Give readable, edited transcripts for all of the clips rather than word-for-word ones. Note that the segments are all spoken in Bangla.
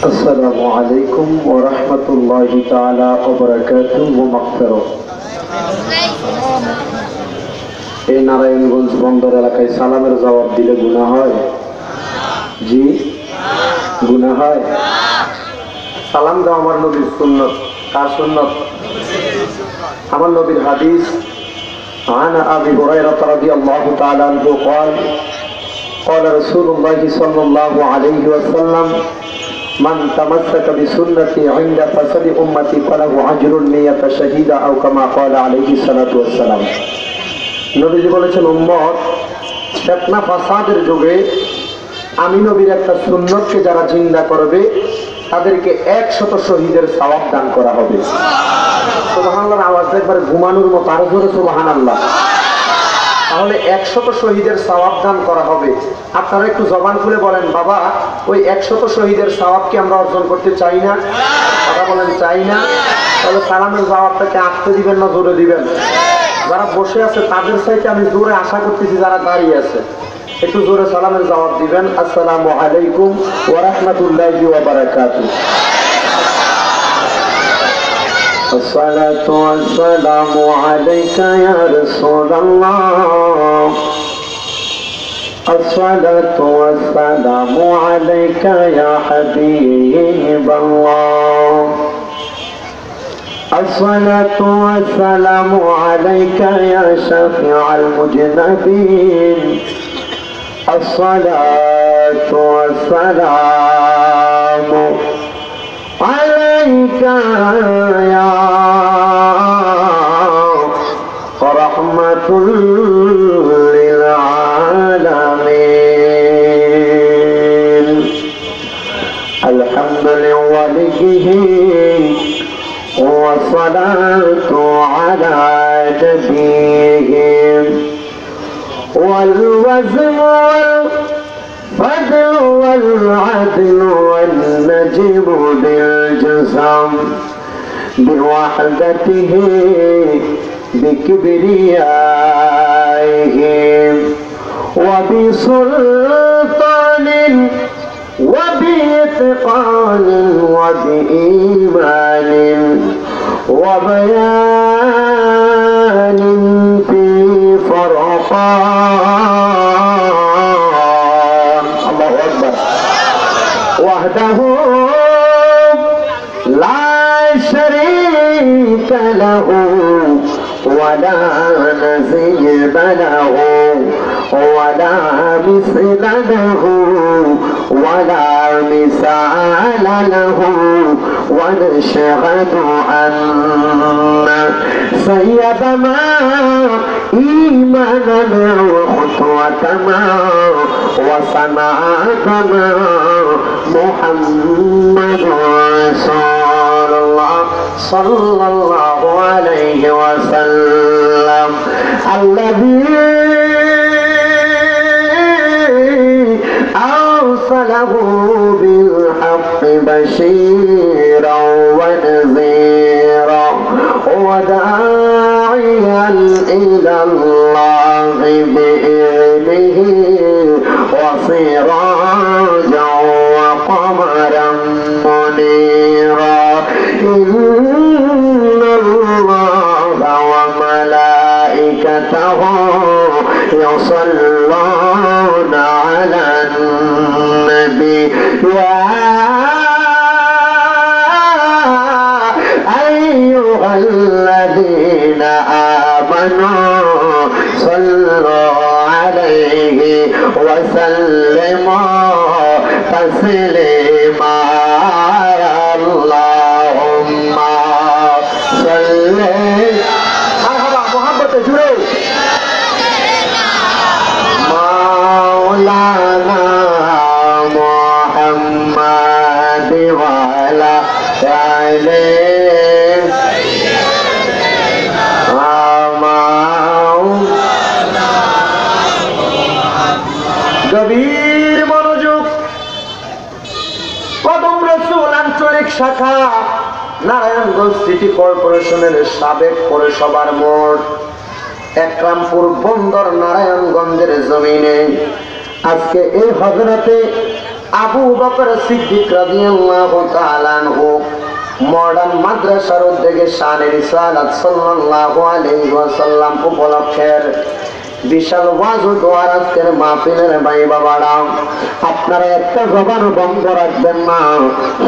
আসসালামু আলাইকুম ওয়া রাহমাতুল্লাহি তাআলা ওয়া বারাকাতুহু ওয়া মাগফিরাহ। এই নারায়ণগঞ্জ বন্দর এলাকায় সালামের জবাব দিলে গুনাহ হয়? জি, গুনাহ হয়? সালাম দেওয়া আমার নবীর সুন্নত। কার সুন্নত? আমার নবীর হাদিস। عن أبي هريرة رضي الله تعالى عنه قال قال رسول الله صلى الله عليه وسلم من تمسك بسنتي عند فساد أمتي فله أجر نية شهيدا أو كما قال عليه الصلاة والسلام। নবীজি বলেছেন, উম্মত ফিতনা ফাসাদের যুগে আমি নবীর একটা সুন্নতকে যারা জিন্দা করবে তাদেরকে 100 শহীদের সওয়াব দান করা হবে। সুবহানাল্লাহর আওয়াজ একবার ঘুমানোর মতো আরো জোরে সুবহানাল্লাহ। তাহলে 100 শহীদের সওয়াব দান করা হবে। আপনারা একটু জবান খুলে বলেন, বাবা ওই 100 শহীদের সওয়াব কি আমরা অর্জন করতে চাই না? কথা বলেন, চাই না? তাহলে সালামের জবাবটাকে আস্তে দিবেন না জোরে দিবেন? যারা বসে আছে তাদের চাইতে আমি জোরে আশা করতেছি যারা দাঁড়িয়ে আছে একটু জোরে সালামের জবাব দিবেন। আসসালামু আলাইকুম ওয়া রাহমাতুল্লাহি ওয়া বারাকাতুহু। الصلاة والسلام عليك يا رسول الله الصلاة والسلام عليك يا حبيب الله الصلاة والسلام عليك يا شفيع المذنبين الصلاة والسلام عليك يا رحمة للعالمين الحمد لوليه والصلاة على نبيه والوزن والفضل والعدل والنجم بالجسم بوحدته بكبريائه وبسلطان وبإتقان وبإيمان وبيان في فرقان الله أكبر وحده لا شريك له ولا نظير له ولا مثل له ولا مثال له ونشهد أن سيدنا إيماننا وخطوتنا وصنعتنا محمد رسول الله صلى الله عليه وسلم الذي أرسله بالحق بشيرا ونذيرا وداعيا إلى الله بإذنه وسراجا وقمرا منيرا إن الله وملائكته يصلون على النبي يا أيها الذين آمنوا صلوا عليه وسلموا تسليما اللهم صل محبت جڑے مولانا محمد والا গভীর মনোযোগ। কদম রসুল আঞ্চলিক শাখা নারায়ণগঞ্জ সিটি কর্পোরেশনের সাবেক পৌরসভার মোড় একরামপুর বন্দর নারায়ণগঞ্জের জমিনে আজকে এই হযরতে আবু বকর সিদ্দিক রাদিয়াল্লাহু তাআলা আনহু মডার্ন মাদ্রাসার উদ্যোগে শানে রিসালাত সাল্লাল্লাহু আলাইহি ওয়াসাল্লাম উপলক্ষের বিশাল ওয়াজ ও দোয়ার আজকের মাহফিলের ভাই বাবারা, আপনারা একটা জবান বন্ধ রাখবেন না,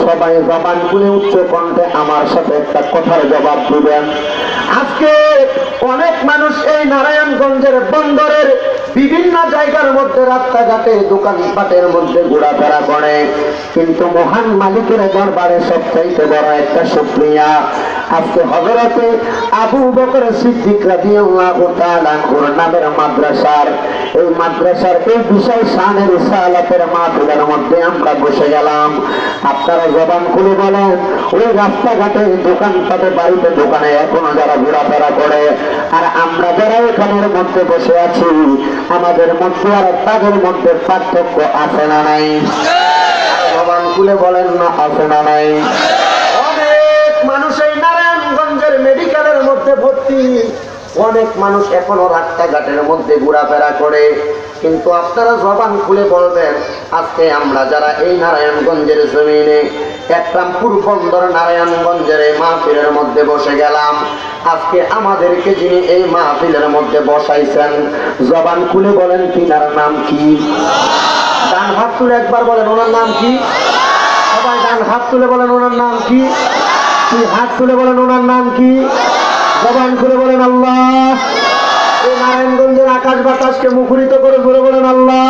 সবাই জবান খুলে উচ্চ কণ্ঠে আমার সাথে একটা কথার জবাব দিবেন। আজকে অনেক মানুষ এই নারায়ণগঞ্জের বন্দরের বিভিন্ন জায়গার মধ্যে রাস্তাঘাটে দোকানপাটের মধ্যে ঘোরাফেরা করে, কিন্তু মহান মালিকের দরবারে সবচাইতে বড় একটা শুকরিয়া, আজকে হযরতে আবু বকর সিদ্দিক রাদিয়াল্লাহু তাআলা আনহুর নামের মাদ্রাসার এই বিশাল শানের রিসালাতের মাহফিলের মধ্যে আমরা বসে গেলাম। আপনারা জবান খুলে বলেন, ওই রাস্তাঘাটে দোকানপাটে বাড়িতে দোকানে এখনো যারা ঘোরাফেরা করে, আর আমরা যারা এখানের মধ্যে বসে আছি, আমাদের মধ্যে আর তাদের মধ্যে পার্থক্য আছে না নাই? জবান খুলে বলেন না, আছে না নাই? অনেক মানুষ এই নারায়ণগঞ্জের মেডিকেলের মধ্যে ভর্তি, অনেক মানুষ এখনো রাস্তাঘাটের মধ্যে ঘোরাফেরা করে, কিন্তু আপনারা জবান খুলে বলবেন, আজকে আমরা যারা এই নারায়ণগঞ্জের জমিনে একরামপুর বন্দর নারায়ণগঞ্জের এই মাহফিলের মধ্যে বসে গেলাম, আজকে আমাদেরকে যিনি এই মাহফিলের মধ্যে বসাইছেন, জবান খুলে বলেন তিনার নাম কি? ডান হাত তুলে একবার বলেন ওনার নাম কি? সবাই ডান হাত তুলে বলেন ওনার নাম কি? হাত তুলে বলেন ওনার নাম কি? জবান খুলে বলেন আল্লাহ। এই নারায়ণগঞ্জের আকাশ বাতাসকে মুখরিত করে ধরে বলেন আল্লাহ।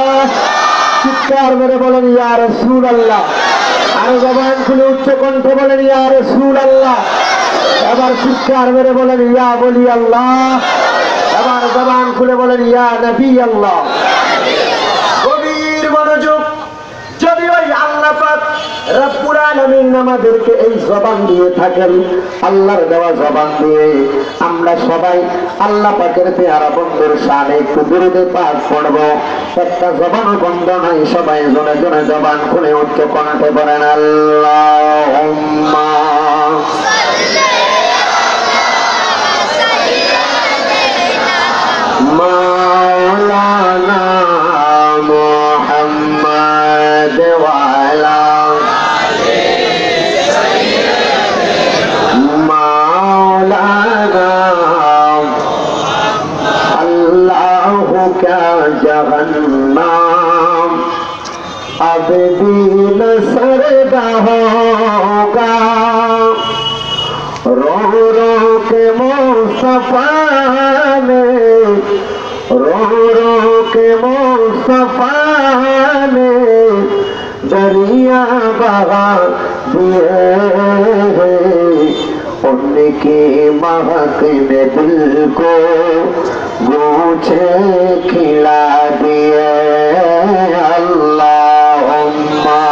চিৎকার মেরে বলেন ইয়া রাসূলুল্লাহ। আরো জবান খুলে উচ্চ কণ্ঠে বলেন ইয়া রাসূলুল্লাহ। এবার চিৎকার মেরে বলেন ইয়া বলি আল্লাহ। এবার জবান খুলে বলেন ইয়া নবী আল্লাহ। গভীর মনোযোগ। যদি ওই আল্লাহ পাক রব্বুল আলামিন আমাদেরকে এই জবান দিয়ে থাকেন, আল্লাহর দেওয়া জবান দিয়ে আমরা সবাই আল্লাহ পাকের পেয়ারা বন্ধুর শানে একটু দুরূদে পাক পড়ব। একটা জবান বন্ধ নাই, সবাই জনে জনে জবান খুলে উচ্চ কণ্ঠে বলেন আল্লাহুম্মা মাওলানা মুহাম্মদ ওয়া আলা মাওলানা আল্লাহু কা জাহান্নাম अब भी न सरदा होगा रो रो के मुस्तफा ने रो रो के मुस्तफा ने दरिया बहा दिए उनकी महक ने दिल को गूंचे खिला दिए अल्लाहुम्मा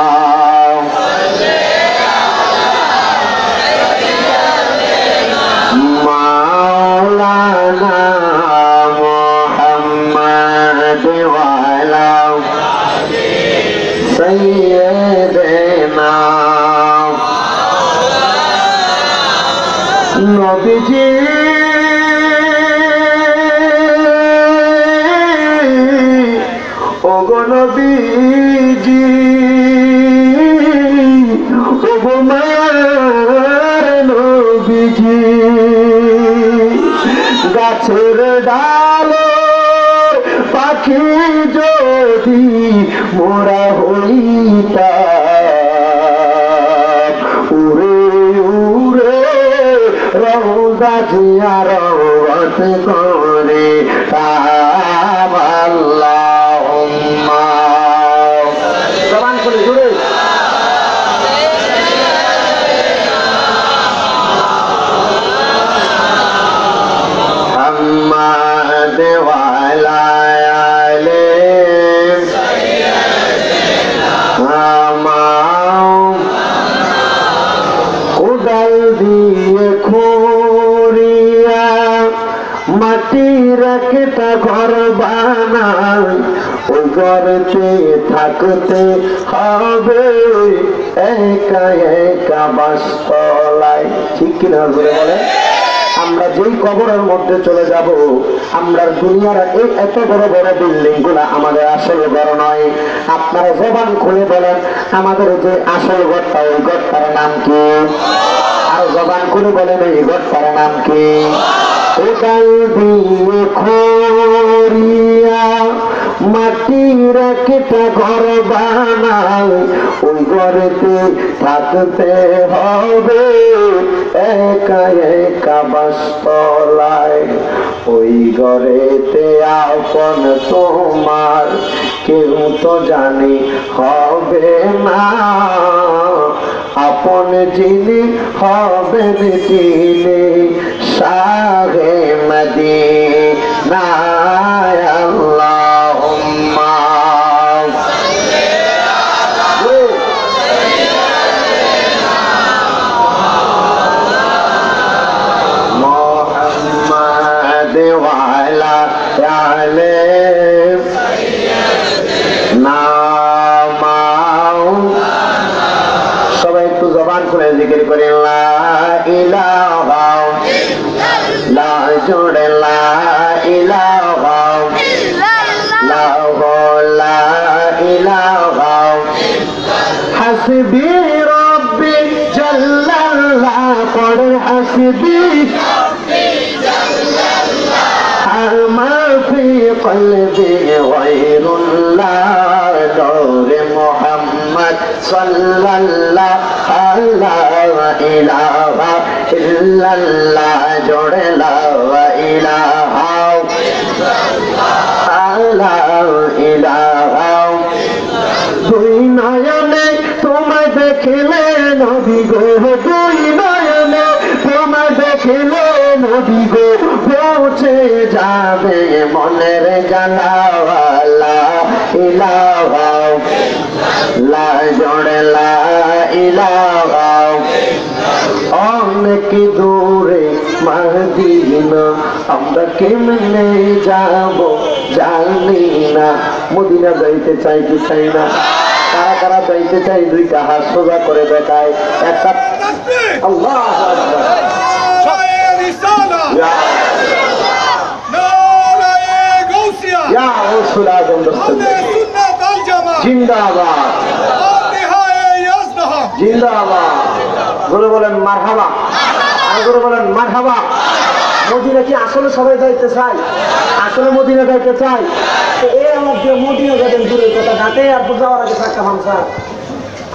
मौलाना मुहम्मद वाला सैयदना नबीजी ওগো নবীজি ওগো মায়ার নবীজি গাছের ডালে পাখি যদি মোরা হইতাম উড়ে উড়ে রওজা জিয়ারত করে তাম আল্লাহুম্মা জবান খুলে জুড়ে মুহাম্মদ ওয়া আলা আলি সাইয়্যিদিনা উদাল দিয়ে খুরিয়া মাটি রাখতা ঘর বানাই ওই ঘরতে থাকতে হবে একা একা বাসতলায়। ঠিক কিনা বলে আমরা যেই কবরের মধ্যে চলে যাব, আমরা দুনিয়ার এই এত বড় বড় বিল্ডিং গুলা আমাদের আসল ঘর নয়। আপনারা জবান খুলে বলেন আমাদের যে আসল ঘরটা, ওই ঘরটার নাম কি? আর জবান খুলে বলেন এই ঘরটার নাম কি? কোদাল দিয়ে খড়িয়া মাটির একটা ঘর বানাই, ওই ঘরেতে থাকতে হবে একা একা বাসতলায়। ওই ঘরেতে আপন তোমার কেউ তো জানি হবে না, আপন যিনি হবেন তিনি শাহে মদিনা। আল্লাহুম্মা মুহাম্মাদ ওয়া আলা আলি সাইয়্যিদিনা। সবাই একটু জবান খুলে জিকির করেন লা ইলাহা লা জোড়ে লা ইলাহা লা ইলাহা হাসবি রব্বি জাল্লাল্লাহ। পড়ে হাসবি মা ফি কলবি গায়রুল্লাহ। নূরে মুহাম্মদ সাল্লাল্লাহু লা ইলাহা ইল্লাল্লাহ। জোড়ে লা ইলাহা লা ইলাহা। দুই নয়নে তোমায় দেখিলে নবী গো, দুই নয়নে তোমায় দেখিলে নবী গো, পৌঁছে যাবে মনের জ্বালা। লা ইলাহা লা জোড়ে লা ইলাহা। অনেক দূরে মদিনা, আমরা কেমনে যাব জানি না। মদিনা যাইতে চাই কি চাই না? কারা কারা যাইতে চাই? দুইটা হাত সোজা করে দেখায়। একটা আল্লাহু আকবার। ইয়া রাসূল আযম জিন্দাবাদ, জিন্দাবাদ। গুরু বলেন মারহাবা, আর গুরু বলেন মারহাবা। মদিনা কি আসলে সবাই যাইতে চাই? আসলে মদিনা যাইতে চাই? এর মধ্যে মদিনা যাবেন দূরের কথা, ঢাকায় এয়ারপোর্ট যাওয়ার আগে একটা ভাবছা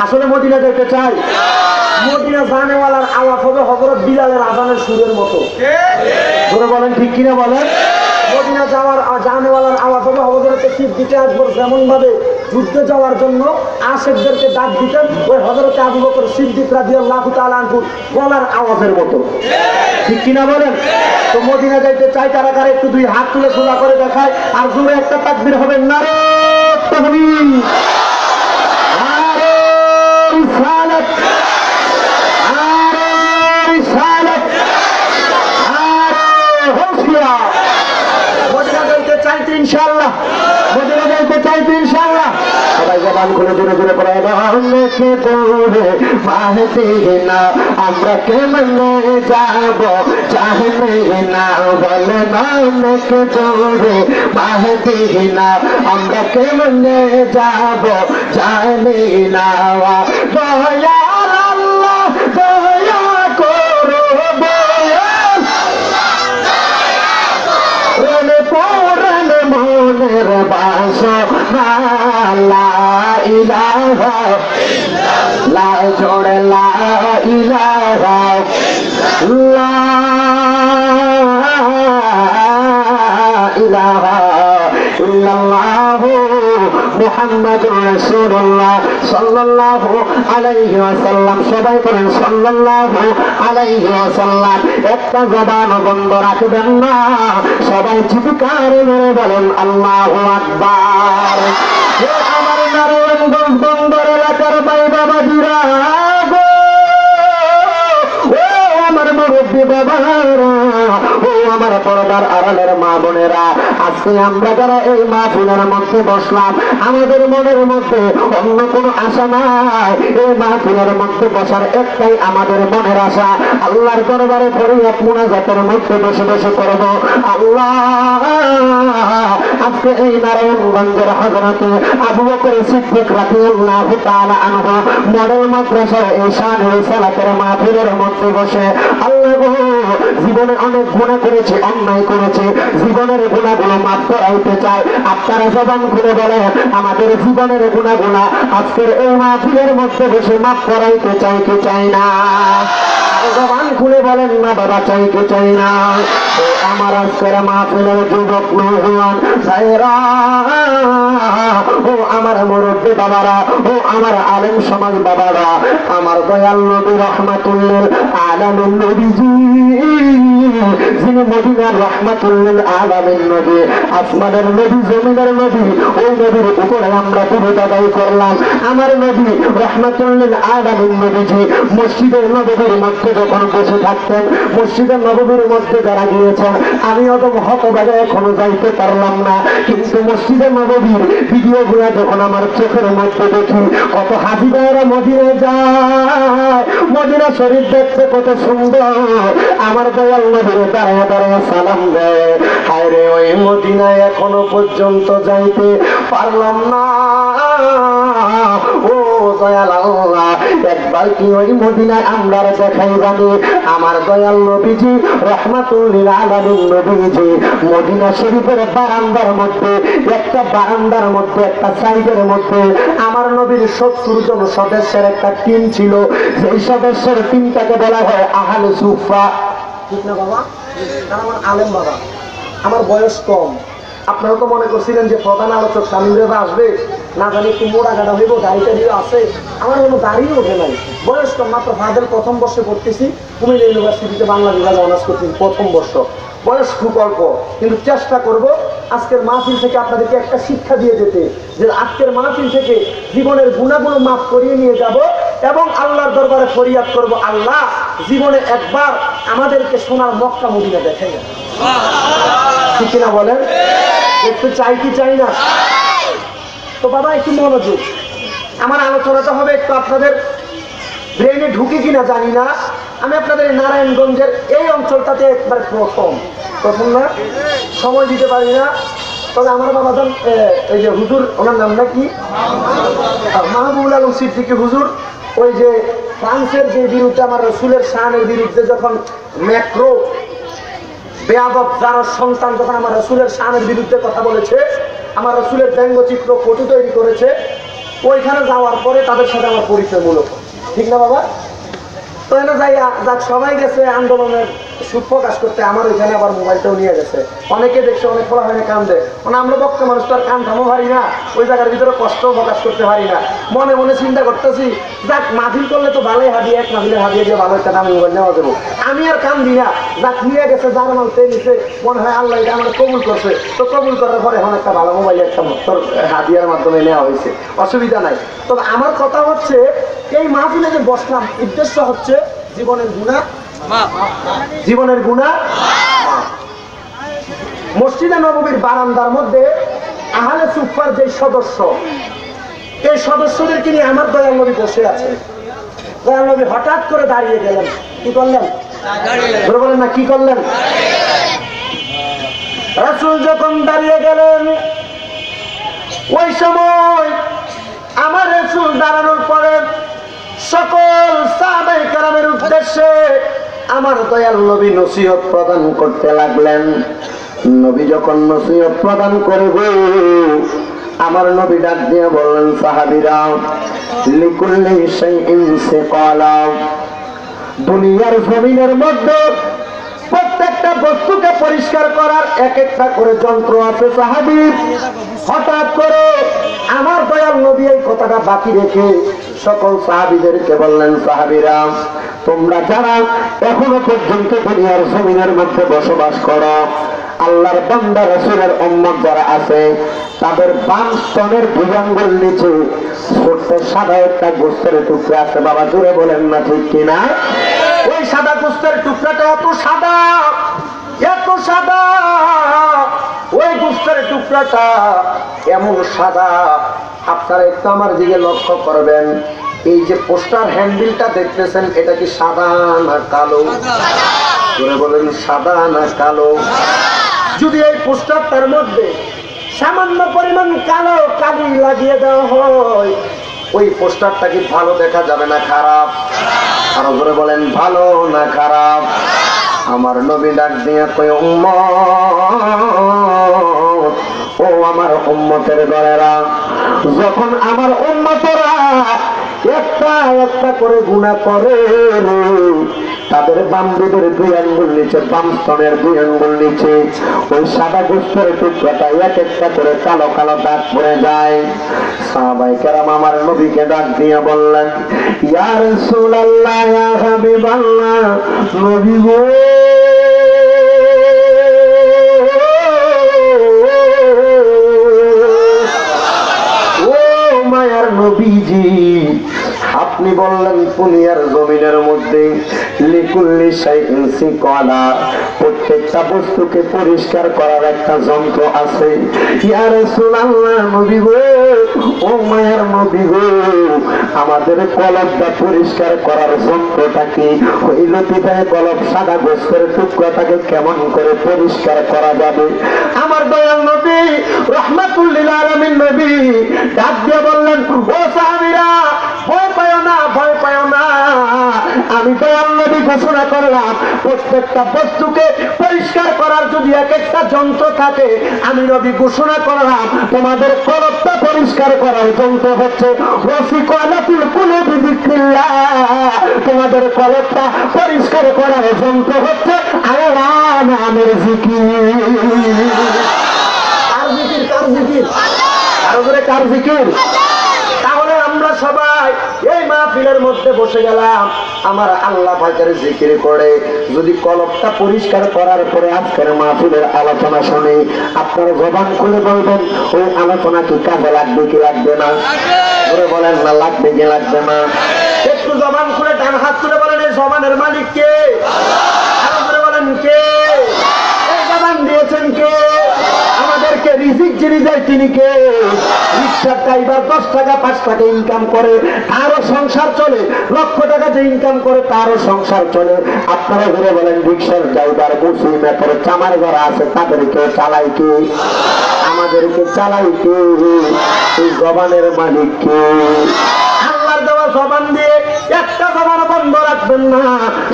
আসলে মদিনা যাইতে চাই। মদিনা জানেওয়ালার আওয়াজ হবে হযরত বিলালের আযানের সুরের মতো। গুরু বলেন ঠিক কিনা বলেন? মদিনা যাওয়ার জানেওয়ালার আওয়াজ হবে হযরত সিদ্দিক আকবর যেমন ভাবে যুদ্ধে যাওয়ার জন্য আশেকদেরকে ডাক দিতেন, ওই হযরত আবু বকর সিদ্দিক রাদিয়াল্লাহু তাআলা আনহু গলার আওয়াজের মতো। ঠিক কিনা বলেন? তো মদিনা যাইতে চাই কারা কারা? একটু দুই হাত তুলে সোজা করে দেখায়, আর জোরে একটা তাকবীর হবে। নারে তাকবীর, নারে রিসালাত, নারে রিসালাত, নারে হুসিয়া। মদিনা যাইতে চাইতে ইনশাআল্লাহ, মদিনা যাইতে চাইতে ইনশাআল্লাহ। সবাই জবান খুলে জোরে জোরে পড়ে অনেকে দূরে মাহদিনা, আমরা কেমনে যাব জানি না। বলে অনেকে দূরে মাহদিনা, আমরা কেমনে যাব জানি না। দয়াল আল্লাহ দয়া করো, পুরান মনের বাসনা। লা ইলাহা লা জোড়ে লা ইলাহা লা ইলাহা ইল্লাল্লাহু মুহাম্মাদুর রাসূলুল্লাহ সাল্লাল্লাহু আলাইহি ওয়াসাল্লাম। সবাই বলেন সাল্লাল্লাহু আলাইহি ওয়াসাল্লাম। একটা জবান বন্ধ রাখবেন না, সবাই চিৎকার মেরে বলেন আল্লাহু আকবার। আমার নারায়ণগঞ্জ বন্দর এলাকার ভাই বাবাজিরা গো, ও আমার মুরব্বী বাবারা, ও আমার পর্দা পর্দার আড়ালের মা বোনেরা, আজকে আমরা যারা এই মাহফিলের মধ্যে বসলাম, আমাদের মনের মধ্যে অন্য কোনো আশা নাই। এই মাহফিলের মধ্যে বসার একটাই আমাদের মনের আশা, আল্লাহর দরবারে ফরিয়াদ মুনাজাতের মধ্যে বসে বসে করব, আল্লাহ আজকে এই নারায়ণগঞ্জের হযরতে আবু বকর সিদ্দিক রাদিয়াল্লাহু তাআলা আনহু মডেল মাদ্রাসার এই শানের সালাতের মাহফিলের মধ্যে বসে, আল্লাহ গো, জীবনে অনেক গুনাহ করেছি, অন্যায় করেছি, জীবনের গুনাহগুলো মাফ করাইতে চাই। আপনারা জবান খুলে বলেন, আমাদের জীবনের গুনাহগুলো আজকের এই মাহফিলের মধ্যে বসে মাফ করাইতে চাই কি চাই না? জবান খুলে বলেন না বাবা, চাই কি চাই না? ও আমার আজকের মাহফিলের যুবক নওজোয়ান ভাইরা, ও আমার মুরব্বী বাবারা, ও আমার আলেম সমাজ বাবারা, আমার দয়াল নবী রাহমাতুল লিল আলামিন নবীজি, যিনি মদিনার রাহমাতুল লিল আলামিন নবী, আসমানের নবী, জমিনের নবী, ওই নবীর উপরে আমরা দুরূদ আদায় করলাম। আমার নবী রাহমাতুল লিল আলামিন নবীজি মসজিদে নববীর মধ্যে যখন বসে থাকতেন, মসজিদে নববীর মধ্যে যারা গিয়েছেন, আমি অদম হতভাগে এখনো যাইতে পারলাম না, কিন্তু মসজিদে নববীর ভিডিওগুলো যখন আমার চোখের মধ্যে দেখি, কত হাজি ভাইয়েরা মদিনায় যায়, মদিনা শরীফ দেখতে কত সুন্দর, আমার দয়াল নবীর দাঁড়ায় দাঁড়ায় সালাম দেয়। হায় রে, ওই মদিনায় এখনো পর্যন্ত যাইতে পারলাম না। ও দয়াল আল্লাহ, একবার কি ওই মদিনায় আমরা দেখাইবানি? আমার দয়াল নবীজি রাহমাতুল লিল আলামিন নবীজি মদিনা শরীফের বারান্দার মধ্যে, একটা বারান্দার মধ্যে, একটা সাইডের মধ্যে আমার নবীর 70 জন সদস্যের একটা টিম ছিল। সেই সদস্যের টিমটাকে বলা হয় আহলে সুফা। ঠিক না বাবা? তারা আমার আলেম বাবা, আমার বয়স কম। আপনারা তো মনে করছিলেন যে প্রধান আলোচক স্বামীরা আসবে, না জানি একটু মোড়া গাড়া হইব, দাড়িটা দিয়ে আছে, আমার কোনো দাঁড়িয়ে ওঠে নাই, বয়স কম, মাত্র ফাদের প্রথম বর্ষে পড়তেছি, কুমিল্লা ইউনিভার্সিটিতে বাংলা বিভাগে অনার্স করতেছি, প্রথম বর্ষ, বয়স খুব অল্প, কিন্তু চেষ্টা করব আজকের মাহফিল থেকে আপনাদেরকে একটা শিক্ষা দিয়ে যেতে, যে আজকের মাহফিল থেকে জীবনের গুণাগুলো মাফ করিয়ে নিয়ে যাব এবং আল্লাহর দরবারে ফরিয়াদ করব, আল্লাহ জীবনে একবার আমাদেরকে সোনার মক্কা মদিনা দেখে না। ঠিক কিনা বলেন? দেখতে চাই কি চাই না? তো বাবা একটু মনোযোগ, আমার আলোচনাটা হবে একটু আপনাদের ব্রেনে ঢুকে কিনা জানি না। আমি আপনাদের নারায়ণগঞ্জের এই অঞ্চলটাতে একবার প্রথম না, সময় দিতে পারি না, তবে আমার বাবা যান এই যে হুজুর, ওনার নাম নাকি মাহবুবুল আলম সিদ্দিকী হুজুর, ওই যে ফ্রান্সের যে বিরুদ্ধে আমার রসুলের শানের বিরুদ্ধে যখন ম্যাক্রো বেয়াদব যার সন্তান যখন আমার রসুলের শানের বিরুদ্ধে কথা বলেছে, আমার রসুলের ব্যঙ্গচিত্র ফটো তৈরি করেছে, ওইখানে যাওয়ার পরে তাদের সাথে আমার পরিচয় মূলত। ঠিক না বাবা? তো এনে যাই, যাক সবাই গেছে আন্দোলনের সুখ প্রকাশ করতে, আমার ওইখানে আবার মোবাইলটাও নিয়ে গেছে। অনেকে দেখছে, অনেক খোলা হয়নি কান্দে, মানে আমরা বক্তা মানুষ তো আর কান থামো পারি না, ওই জায়গার ভিতরে কষ্টও প্রকাশ করতে পারি না। মনে মনে চিন্তা করতেছি, যাক মাহফিল করলে তো ভালোই হাদিয়া, এক মাহফিলের হাদিয়া দিয়ে ভালো একটা দামি মোবাইল নেওয়া যাবো, আমি আর কান দিই না, যাক নিয়ে গেছে, যার মানতে নিছে, মনে হয় আল্লাহ এটা আমার কবুল করছে, তো কবুল করার পরে এখন একটা ভালো মোবাইল একটা তোর হাদিয়ার মাধ্যমে নেওয়া হয়েছে, অসুবিধা নাই। তবে আমার কথা হচ্ছে, এই মাহফিলে যে বসলাম, উদ্দেশ্য হচ্ছে জীবনের গুনাহ, জীবনের গুনাহ। মসজিদে নববীর বারান্দার মধ্যে আহলে সুফার যে সদস্য, এই সদস্যদেরকে নিয়ে আমার দয়াল নবী বসে আছে। দয়াল নবী হঠাৎ করে দাঁড়িয়ে গেলেন, কি করলেন? বলেন না, কি করলেন? রাসূল যখন দাঁড়িয়ে গেলেন, ওই সময় আমার রাসূল দাঁড়ানোর পরে সকল সাহাবায়ে কেরামের উদ্দেশ্যে আমার দয়াল নবী নসিহত প্রদান করতে লাগলেন। নবী যখন নসিহত প্রদান করবে, আমার নবী ডাক দিয়ে বললেন, সাহাবীরা, লিকুল্লি শাইইন সিকালা, দুনিয়ার জমিনের মধ্যে প্রত্যেকটা বস্তুকে পরিষ্কার করার এক একটা করে যন্ত্র আছে সাহাবী। হঠাৎ করে আমার দয়াল নবী এই কথাটা বাকি রেখে সকল সাহাবীদেরকে বললেন, সাহাবীরা, তোমরা যারা এখনো পর্যন্ত দুনিয়ার জমিনের মধ্যে বসবাস করো, আল্লাহর বান্দা রাসূলের উম্মত যারা আছে, তাদের বাম স্তনের ভুজঙ্গের নিচে ছোট্ট সাদা একটা গোস্তের টুকরা আছে। বাবা জোরে বলেন না, ঠিক কিনা? ওই সাদা গোস্তের টুকরাটা এত সাদা, এত সাদা, ওই গোস্তের টুকরাটা এমন সাদা। আপনারা একটু আমার দিকে লক্ষ্য করবেন, এই যে পোস্টার হ্যান্ডেলটা দেখতেছেন, এটা কি সাদা না কালো? বলেন সাদা না কালো? যদি এই পোস্টারটার মধ্যে সামান্য পরিমাণ কালো কালি লাগিয়ে দেওয়া হয়, ওই পোস্টারটা কি ভালো দেখা যাবে না খারাপ? আরো করে বলেন ভালো না খারাপ? আমার নবী ডাক দিয়ে কই, উম্মত, ও আমার উম্মতের দলেরা, যখন আমার উম্মতেরা একটা একটা করে গুনাহ করে, তাদের বান্ধবের 2 আঙ্গুল নিচে, বাম স্তনের 2 আঙ্গুল নিচে ওই সাদা গোস্তের টুকরাটা এক একটা করে কালো কালো দাগ পড়ে যায়। সাহাবায়ে কেরাম আমার নবীকে ডাক দিয়ে বললেন, ইয়া রাসূলুল্লাহ, ইয়া হাবিবাল্লাহ, নবী গো, ও মায়ার নবীজি, আপনি বললেন দুনিয়ার জমিনের মধ্যে লিকুল্লি শাইইন সিকালা, প্রত্যেকটা বস্তুকে পরিষ্কার করার একটা যন্ত্র আছে। ইয়া রাসূলুল্লাহ, নবী গো, ও মায়ের নবী গো, আমাদের কলবটা পরিষ্কার করার যন্ত্রটা কি? ওই লতিফায় কলব সাদা গোস্তের টুকরাটাকে কেমন করে পরিষ্কার করা যাবে? আমার দয়াল নবী রাহমাতুল লিল আলামিন নবী ডাক দিয়ে বললেন, ও সাহাবীরা, ভয় পাও না, ভয় পাও না, আমি দয়াল নবী ঘোষণা করলাম, প্রত্যেকটা বস্তুকে পরিষ্কার করার যদি এক একটা যন্ত্র থাকে, আমি নবী ঘোষণা করলাম, তোমাদের কলবটা পরিষ্কার করার যন্ত্র হচ্ছে ওয়াসিকালাতুল কুলুবি বিযিকরিল্লাহ, তোমাদের কলবটা পরিষ্কার করার যন্ত্র হচ্ছে আল্লাহ নামের জিকির। কার জিকির? কার জিকির? আরো জোরে কার জিকির? তাহলে আমরা সবাই এই মাহফিলের মধ্যে বসে গেলাম, আমার আল্লাহ পাকের জিকির করে যদি কলবটা পরিষ্কার করার পরে আজকের মাহফিলের আলোচনা শুনে আপনারা জবান খুলে বলবেন, ওই আলোচনা কি কাজে লাগবে কি লাগবে না? ধরে বলেন না, লাগবে কি লাগবে না? একটু জবান খুলে ডান হাত তুলে বলেন, এই জবানের মালিক কে? আরো ধরে বলেন কে? এই জবান দিয়েছেন কে? আমাদেরকে রিজিক যিনি দেয় তিনি কে? রিক্সার ড্রাইভার 10 টাকা 5 টাকা ইনকাম করে, তারও সংসার চলে, লক্ষ টাকা যে ইনকাম করে তারও সংসার চলে। আপনারা ঘুরে বলেন, রিক্সার ড্রাইভার, মুসলিম, এত চামার যারা আছে তাদেরকে চালাই কে? আমাদেরকে চালাই কে? এই জবানের মালিক কে? আল্লাহর দেওয়া জবান দিয়ে একটা জবান বন্ধ রাখবেন না।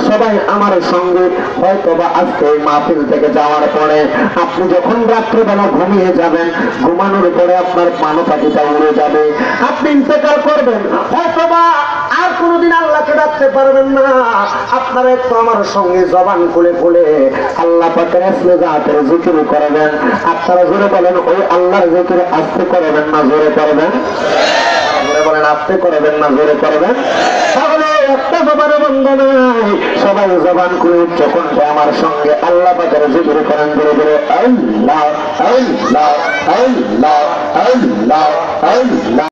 সবাই আমার সঙ্গে হয়তোবা আজকে এই মাহফিল থেকে যাওয়ার পরে আপনি যখন রাত্রিবেলা ঘুমিয়ে যাবেন, ঘুমানোর পরে আপনার মানবতাটা উড়ে যাবে, আপনি ইন্তেকাল করবেন, হয়তোবা আর কোনোদিন আল্লাহকে ডাকতে পারবেন না। আপনারা একটু আমার সঙ্গে জবান খুলে খুলে আল্লাহ পাকের ইসমে জাতের জিকির করবেন। আপনারা জোরে বলেন, ওই আল্লাহর জিকির আস্তে করবেন না জোরে করবেন? জোরে বলেন, আস্তে করবেন না জোরে করবেন? তাহলে একটা জবান বন্ধ নাই, সবাই জবান খুলে যখন আমার সঙ্গে আল্লাহ পাকের জিকির করেন, ধরে ধরে আল্লাহ আল্লাহ আল্লাহ আল্লাহ আল্লাহ।